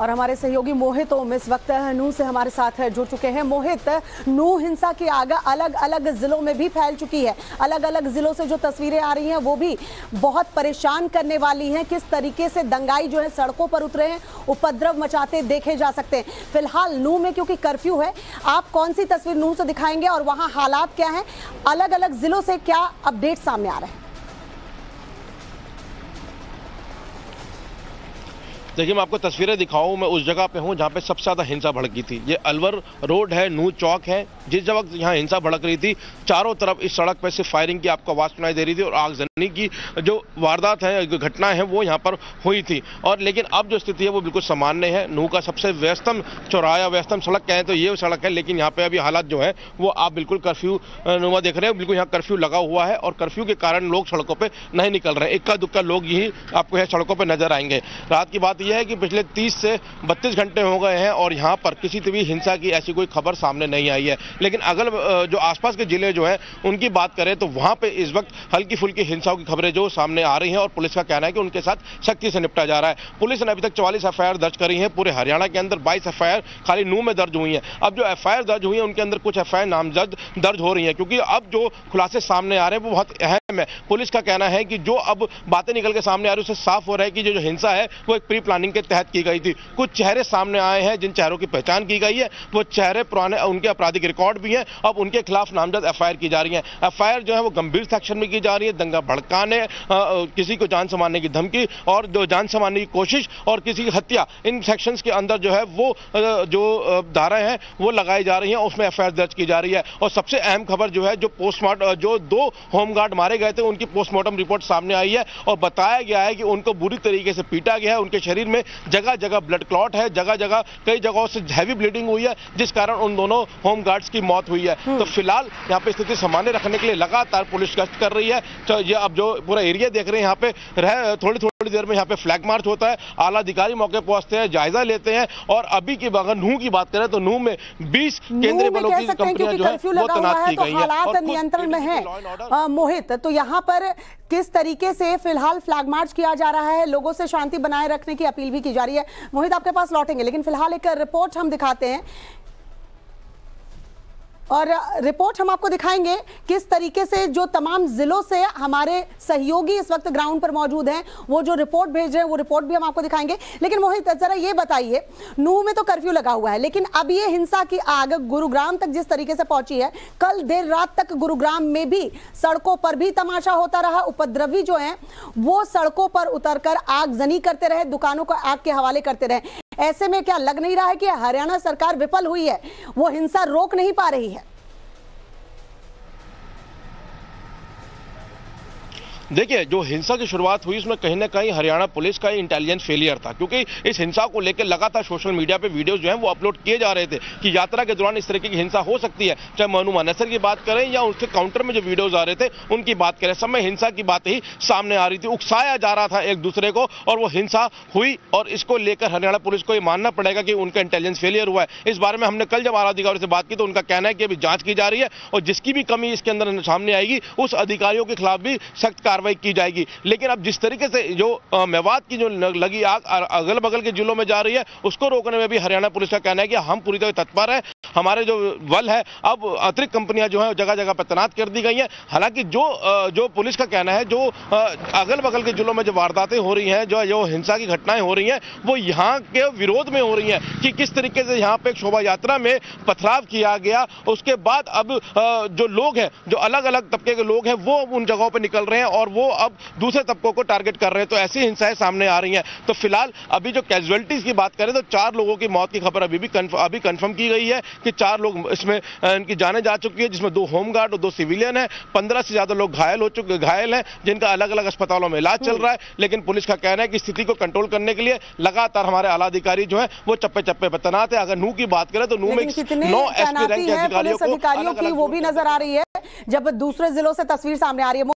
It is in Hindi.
और हमारे सहयोगी मोहित ओम इस वक्त नूह से हमारे साथ जुड़ चुके हैं। मोहित, नूह हिंसा की आग अलग अलग जिलों में भी फैल चुकी है। अलग अलग जिलों से जो तस्वीरें आ रही हैं वो भी बहुत परेशान करने वाली हैं। किस तरीके से दंगाई जो है सड़कों पर उतरे हैं, उपद्रव मचाते देखे जा सकते हैं। फिलहाल नूह में क्योंकि कर्फ्यू है, आप कौन सी तस्वीर नूह से दिखाएंगे और वहां हालात क्या हैं? अलग अलग जिलों से क्या अपडेट सामने आ रहे हैं? देखिए, मैं आपको तस्वीरें दिखाऊं। मैं उस जगह पे हूं जहां पे सबसे ज्यादा हिंसा भड़की थी। ये अलवर रोड है, नूह चौक है। जिस वक्त यहाँ हिंसा भड़क रही थी, चारों तरफ इस सड़क पे सिर्फ फायरिंग की आपको आवाज सुनाई दे रही थी और आगजनी की जो वारदात है, जो घटना है, वो यहाँ पर हुई थी। और लेकिन अब जो स्थिति है वो बिल्कुल सामान्य है। नूह का सबसे व्यस्तम चौराहा, व्यस्तम सड़क कहें तो ये सड़क है, लेकिन यहाँ पे अभी हालात जो है वो आप बिल्कुल कर्फ्यू नुमा देख रहे हैं। बिल्कुल यहाँ कर्फ्यू लगा हुआ है और कर्फ्यू के कारण लोग सड़कों पर नहीं निकल रहे हैं। इक्का दुक्का लोग यही आपको यहाँ सड़कों पर नजर आएंगे। रात की बात यह है कि पिछले 30 से 32 घंटे हो गए हैं और यहाँ पर किसी भी हिंसा की ऐसी कोई खबर सामने नहीं आई है। लेकिन अगल जो आसपास के जिले जो हैं उनकी बात करें तो वहां पे इस वक्त हल्की फुल्की हिंसाओं की खबरें जो सामने आ रही हैं और पुलिस का कहना है कि उनके साथ सख्ती से निपटा जा रहा है। पुलिस ने अभी तक 44 एफआईआर दर्ज करी है। पूरे हरियाणा के अंदर 22 एफआईआर खाली नूह में दर्ज हुई है। अब जो एफआईआर दर्ज हुई है उनके अंदर कुछ एफआईआर नामजद दर्ज हो रही है, क्योंकि अब जो खुलासे सामने आ रहे हैं वो बहुत अहम है। पुलिस का कहना है कि जो अब बातें निकल के सामने आ रही है उससे साफ हो रहा है कि जो हिंसा है वो एक प्री प्लानिंग के तहत की गई थी। कुछ चेहरे सामने आए हैं जिन चेहरों की पहचान की गई है। वो चेहरे पुराने, उनके आपराधिक रिकॉर्ड भी हैं। अब उनके खिलाफ नामजद एफआईआर की जा रही है। एफआईआर जो है वो गंभीर सेक्शन में की जा रही है। दंगा भड़काने, किसी को जान से मारने की धमकी और जो जान से मारने की कोशिश और किसी की हत्या, इन सेक्शंस के अंदर जो है वो जो धाराएं हैं वो लगाई जा रही हैं, उसमें एफआईआर दर्ज की जा रही है। और सबसे अहम खबर जो है, जो पोस्टमार्टम, जो 2 होमगार्ड मारे गए थे उनकी पोस्टमार्टम रिपोर्ट सामने आई है और बताया गया है कि उनको बुरी तरीके से पीटा गया है। उनके शरीर में जगह जगह ब्लड क्लॉट है, जगह जगह कई जगहों से हैवी ब्लीडिंग हुई है, जिस कारण उन दोनों होमगार्ड्स की मौत हुई है। तो फिलहाल यहाँ पे स्थिति सामान्य रखने के लिए लगातार पुलिस गश्त कर रही है। तो ये अब जो पूरा एरिया देख रहे हैं, यहाँ पे थोड़ी देर में यहाँ पे फ्लैग मार्च होता है। आला अधिकारी मौके पहुंचते हैं, जायजा लेते हैं। और अभी की अगर नूह की बात करें तो नूह में 20 केंद्रीय बलों की कंपनियां जो है वो तैनात की गई हैं। हालात नियंत्रण में है। मोहित, तो यहाँ पर किस तरीके से फिलहाल फ्लैग मार्च किया जा रहा है, लोगों से शांति बनाए रखने की अपील भी की जा रही है। मोहित, आपके पास लौटेंगे, लेकिन फिलहाल एक रिपोर्ट हम दिखाते हैं और रिपोर्ट हम आपको दिखाएंगे किस तरीके से जो तमाम जिलों से हमारे सहयोगी इस वक्त ग्राउंड पर मौजूद हैं, वो जो रिपोर्ट भेज रहे हैं वो रिपोर्ट भी हम आपको दिखाएंगे। लेकिन मोहित, जरा ये बताइए, नूह में तो कर्फ्यू लगा हुआ है, लेकिन अब ये हिंसा की आग गुरुग्राम तक जिस तरीके से पहुंची है, कल देर रात तक गुरुग्राम में भी सड़कों पर भी तमाशा होता रहा। उपद्रवी जो है वो सड़कों पर उतरकर आगजनी करते रहे, दुकानों को आग के हवाले करते रहे। ऐसे में क्या लग नहीं रहा है कि हरियाणा सरकार विफल हुई है, वो हिंसा रोक नहीं पा रही है? देखिए, जो हिंसा की शुरुआत हुई उसमें कहीं ना कहीं हरियाणा पुलिस का इंटेलिजेंस फेलियर था, क्योंकि इस हिंसा को लेकर लगातार सोशल मीडिया पे वीडियोस जो हैं वो अपलोड किए जा रहे थे कि यात्रा के दौरान इस तरीके की हिंसा हो सकती है। चाहे मनु मानेसर की बात करें या उसके काउंटर में जो वीडियोज आ रहे थे उनकी बात करें, सब में हिंसा की बात ही सामने आ रही थी। उकसाया जा रहा था एक दूसरे को और वो हिंसा हुई। और इसको लेकर हरियाणा पुलिस को ये मानना पड़ेगा कि उनका इंटेलिजेंस फेलियर हुआ है। इस बारे में हमने कल जब आला अधिकारियों से बात की तो उनका कहना है कि अभी जांच की जा रही है और जिसकी भी कमी इसके अंदर सामने आएगी उस अधिकारियों के खिलाफ भी सख्त कार्रवाई की जाएगी। लेकिन अब जिस तरीके से जो मेवात की जो लगी आग अगल बगल के जिलों में जा रही है, उसको रोकने में भी हरियाणा पुलिस का कहना है कि हम पूरी तरह तत्पर है। हमारे जो बल है, अब अतिरिक्त कंपनियां जो है जगह जगह पर तैनात कर दी गई हैं। हालांकि जो पुलिस का कहना है, जो अगल बगल के जिलों में जो वारदातें हो रही हैं, जो हिंसा की घटनाएं हो रही हैं, वो यहाँ के विरोध में हो रही हैं कि किस तरीके से यहाँ पे एक शोभा यात्रा में पथराव किया गया। उसके बाद अब जो लोग हैं, जो अलग अलग तबके के लोग हैं, वो उन जगहों पर निकल रहे हैं और वो अब दूसरे तबकों को टारगेट कर रहे हैं। तो ऐसी हिंसाएं सामने आ रही हैं। तो फिलहाल अभी जो कैजुअलिटीज की बात करें तो 4 लोगों की मौत की खबर अभी कंफर्म की गई है कि 4 लोग इसमें इनकी जानें जा चुकी है, जिसमें 2 होमगार्ड और 2 सिविलियन हैं। 15 से ज्यादा लोग घायल हैं, जिनका अलग अलग अस्पतालों में इलाज चल रहा है। लेकिन पुलिस का कहना है कि स्थिति को कंट्रोल करने के लिए लगातार हमारे आला अधिकारी जो है वो चप्पे चप्पे पर तैनात है। अगर नूह की बात करें तो नूह में 9 एसपी रैंक के अधिकारियों की वो भी नजर आ रही है, जब दूसरे जिलों से तस्वीर सामने आ रही है।